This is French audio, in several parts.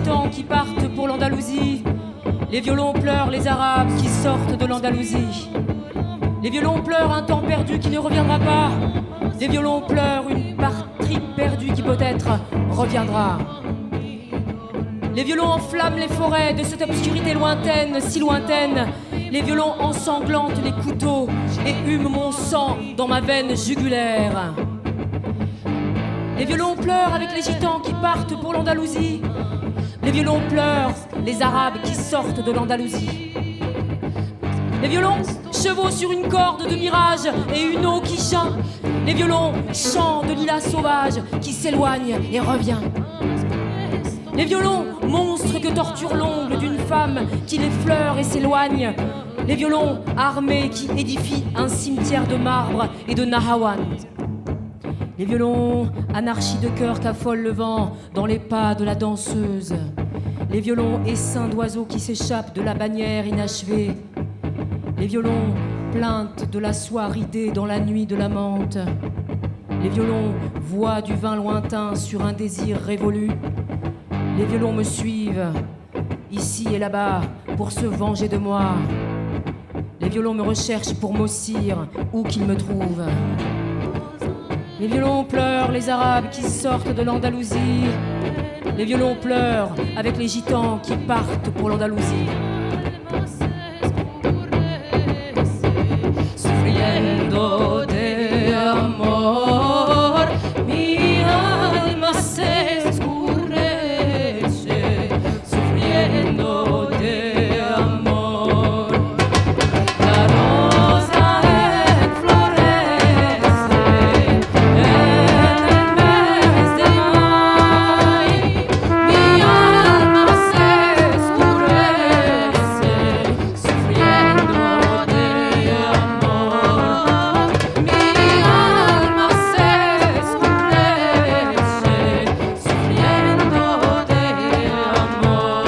gitans qui partent pour l'Andalousie. Les violons pleurent les Arabes qui sortent de l'Andalousie. Les violons pleurent un temps perdu qui ne reviendra pas. Les violons pleurent une patrie perdue qui peut-être reviendra. Les violons enflamment les forêts de cette obscurité lointaine, si lointaine. Les violons ensanglantent les couteaux et hument mon sang dans ma veine jugulaire. Les violons pleurent avec les gitans qui partent pour l'Andalousie. Les violons pleurent les Arabes qui sortent de l'Andalousie. Les violons chevauchent sur une corde de mirage et une eau qui chante. Les violons chantent de lilas sauvage qui s'éloigne et revient. Les violons, monstres que torture l'ongle d'une femme qui les fleure et s'éloigne. Les violons armés qui édifient un cimetière de marbre et de Nahawan. Les violons, anarchie de cœur qu'affole le vent dans les pas de la danseuse. Les violons, essaims d'oiseaux qui s'échappent de la bannière inachevée. Les violons, plaintes de la soie ridée dans la nuit de la menthe. Les violons, voix du vin lointain sur un désir révolu. Les violons me suivent, ici et là-bas, pour se venger de moi. Les violons me recherchent pour m'ossir, où qu'ils me trouvent. Les violons pleurent les Arabes qui sortent de l'Andalousie. Les violons pleurent avec les gitans qui partent pour l'Andalousie. Sufriendo de amor, mi alma se escurece. Sufriendo de amor, la rosa enflorece en el mes de mayo. Mi alma se escurece, sufriendo de amor. Mi alma se escurece, sufriendo de amor.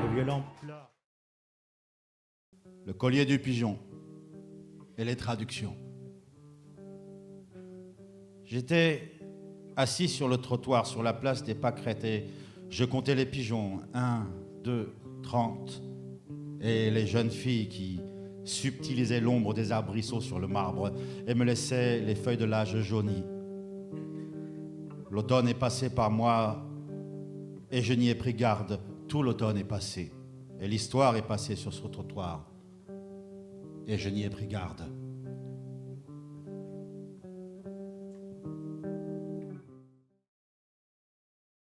Le violon pleure. Le collier du pigeon et les traductions. J'étais assis sur le trottoir, sur la place des Pâquerettes, et je comptais les pigeons. 1, 2, 30. Et les jeunes filles qui subtilisaient l'ombre des arbrisseaux sur le marbre et me laissaient les feuilles de l'âge jaunies. L'automne est passé par moi et je n'y ai pris garde. Tout l'automne est passé et l'histoire est passée sur ce trottoir et je n'y ai pris garde.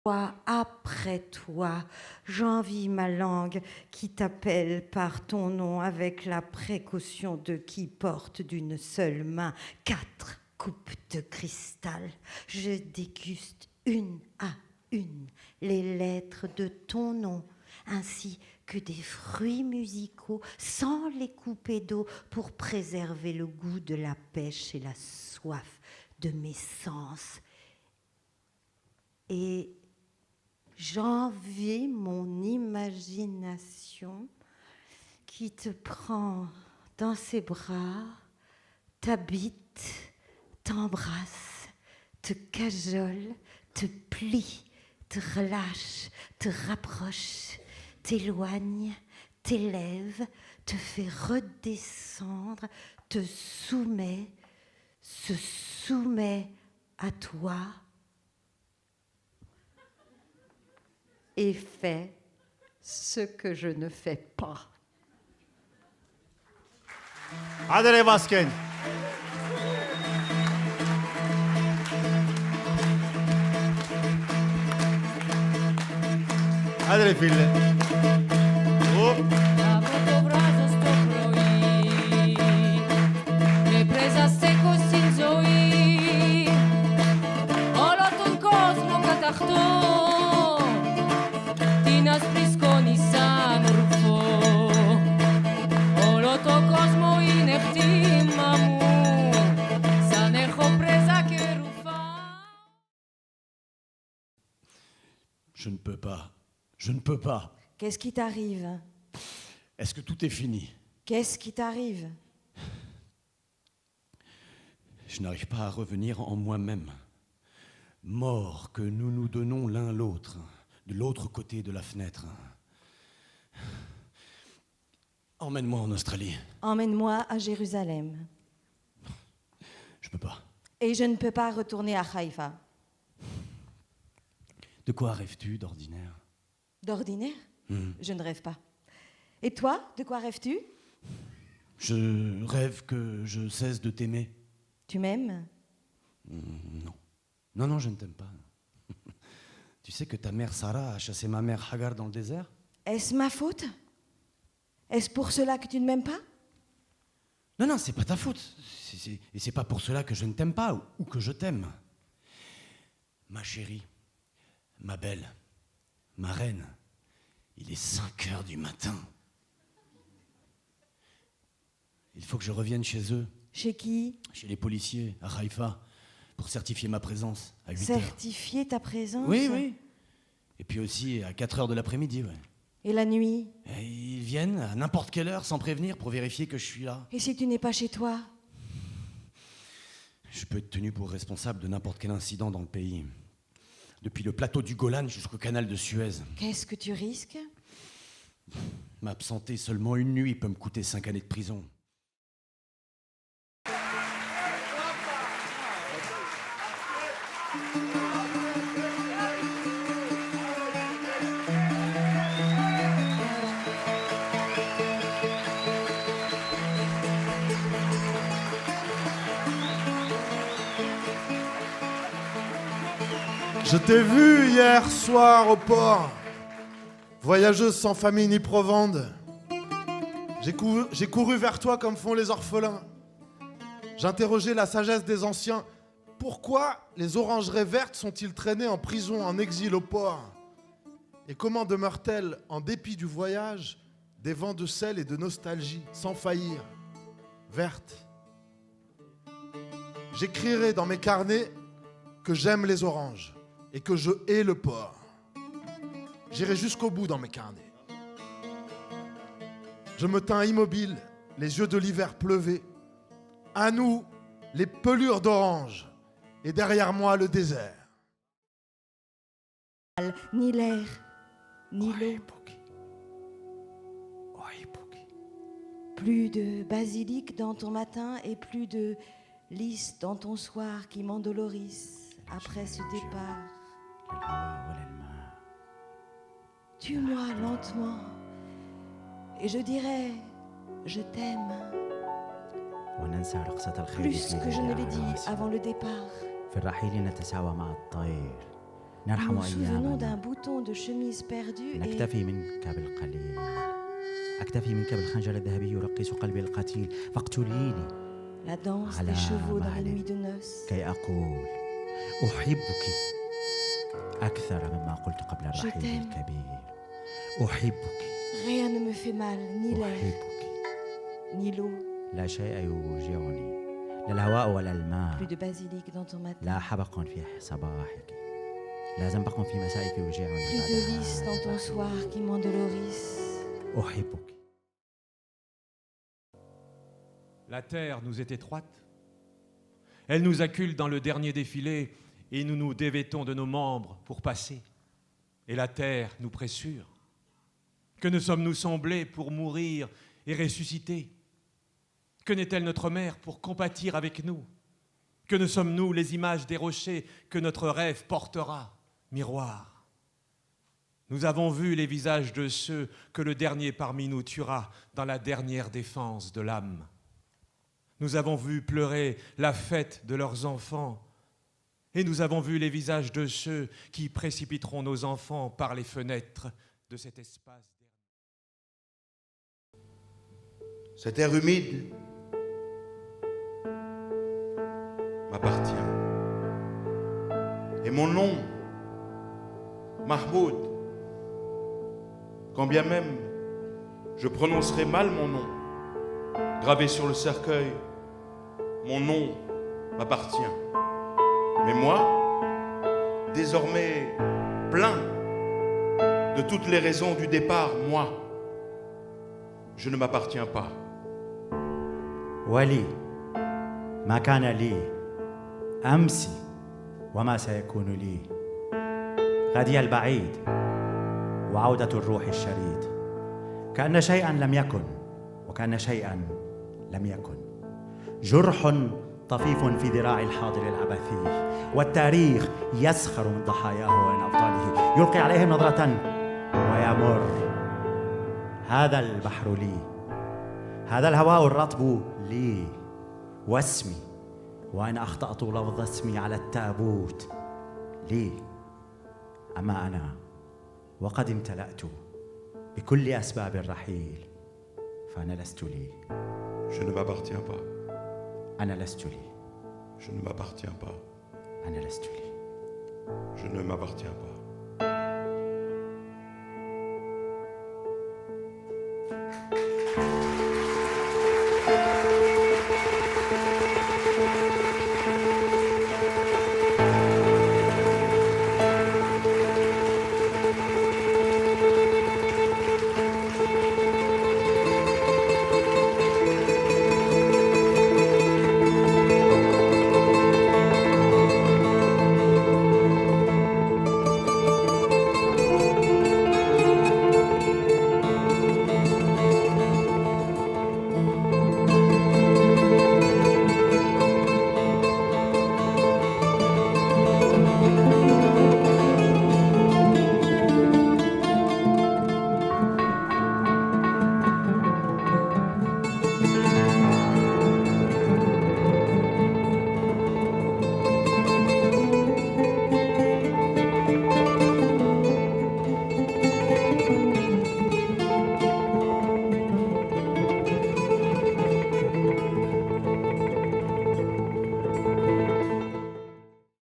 Toi, après toi, j'envie ma langue qui t'appelle par ton nom avec la précaution de qui porte d'une seule main 4 coupes de cristal. Je déguste une à une les lettres de ton nom, ainsi que des fruits musicaux, sans les couper d'eau pour préserver le goût de la pêche et la soif de mes sens. Et j'envie mon imagination qui te prend dans ses bras, t'habite, t'embrasse, te cajole, te plie, te relâche, te rapproche, t'éloigne, t'élève, te fait redescendre, te soumet, se soumet à toi et fait ce que je ne fais pas. Adele Vasquen. Adele fille. Oh. Je ne peux pas. Je ne peux pas. Qu'est-ce qui t'arrive? Est-ce que tout est fini? Qu'est-ce qui t'arrive? Je n'arrive pas à revenir en moi-même. Mort que nous nous donnons l'un l'autre, de l'autre côté de la fenêtre. Emmène-moi en Australie. Emmène-moi à Jérusalem. Je peux pas. Et je ne peux pas retourner à Haïfa. De quoi rêves-tu d'ordinaire? D'ordinaire? Je ne rêve pas. Et toi, de quoi rêves-tu? Je rêve que je cesse de t'aimer. Tu m'aimes? Non. Non, je ne t'aime pas. Tu sais que ta mère Sarah a chassé ma mère Hagar dans le désert? Est-ce ma faute? Est-ce pour cela que tu ne m'aimes pas? Non, c'est pas ta faute. Et c'est pas pour cela que je ne t'aime pas ou que je t'aime. Ma chérie, ma belle, ma reine, il est 5 heures du matin. Il faut que je revienne chez eux. Chez qui? Chez les policiers, à Haïfa, pour certifier ma présence à 8 heures. Certifier ta présence? Oui. Et puis aussi à 4 heures de l'après-midi, ouais. Et la nuit? Et ils viennent à n'importe quelle heure sans prévenir pour vérifier que je suis là. Et si tu n'es pas chez toi? Je peux être tenu pour responsable de n'importe quel incident dans le pays. Depuis le plateau du Golan jusqu'au canal de Suez. Qu'est-ce que tu risques? M'absenter seulement une nuit peut me coûter 5 années de prison. Je t'ai vu hier soir au port, voyageuse sans famille ni provende. J'ai couru vers toi comme font les orphelins. J'interrogeais la sagesse des anciens. Pourquoi les orangeries vertes sont-ils traînées en prison, en exil au port? Et comment demeurent-elles, en dépit du voyage, des vents de sel et de nostalgie, sans faillir, vertes? J'écrirai dans mes carnets que j'aime les oranges et que je hais le port. J'irai jusqu'au bout dans mes carnets. Je me tins immobile, les yeux de l'hiver pleuvaient. À nous, les pelures d'orange, et derrière moi, le désert. Ni l'air, ni l'eau. Plus de basilic dans ton matin et plus de lys dans ton soir qui m'endolorise après ce départ. Tue-moi lentement et je dirai je t'aime plus que je ne l'ai dit avant le départ. Nous nous souvenons d'un bouton de chemise perdu et la danse des chevaux dans les nuits de noces. Je t'aime. Rien ne me fait mal, ni l'air, ni l'eau. Plus de basilic dans ton matin. Plus de lys dans ton soir qui m'endolorise. La terre nous est étroite. Elle nous accule dans le dernier défilé et nous nous dévêtons de nos membres pour passer. Et la terre nous pressure. Que ne sommes-nous semblés pour mourir et ressusciter? Que n'est-elle notre mère pour compatir avec nous? Que ne sommes-nous les images des rochers que notre rêve portera, miroir? Nous avons vu les visages de ceux que le dernier parmi nous tuera dans la dernière défense de l'âme. Nous avons vu pleurer la fête de leurs enfants et nous avons vu les visages de ceux qui précipiteront nos enfants par les fenêtres de cet espace dernier. Cet air humide m'appartient. Et mon nom, Mahmoud, quand bien même je prononcerai mal mon nom, gravé sur le cercueil, mon nom m'appartient. Mais moi, désormais plein de toutes les raisons du départ, moi, je ne m'appartiens pas. ولي ما كان لي أمس وما سيكون لي غدي البعيد وعودة الروح الشريد كأن شيئا لم يكن وكأن شيئا لم يكن جرح طفيف في ذراع الحاضر العبثي والتاريخ يسخر من ضحاياه ومن أبطاله يلقي عليهم نظرة ويمر هذا البحر لي هذا الهواء الرطب لي واسمي وإن أخطأت لفظ اسمي على التابوت لي أما أنا وقد امتلأت بكل أسباب الرحيل فأنا لست لي Je ne m'appartiens pas. أنا لست لي Je ne m'appartiens pas. أنا لست لي Je ne m'appartiens pas.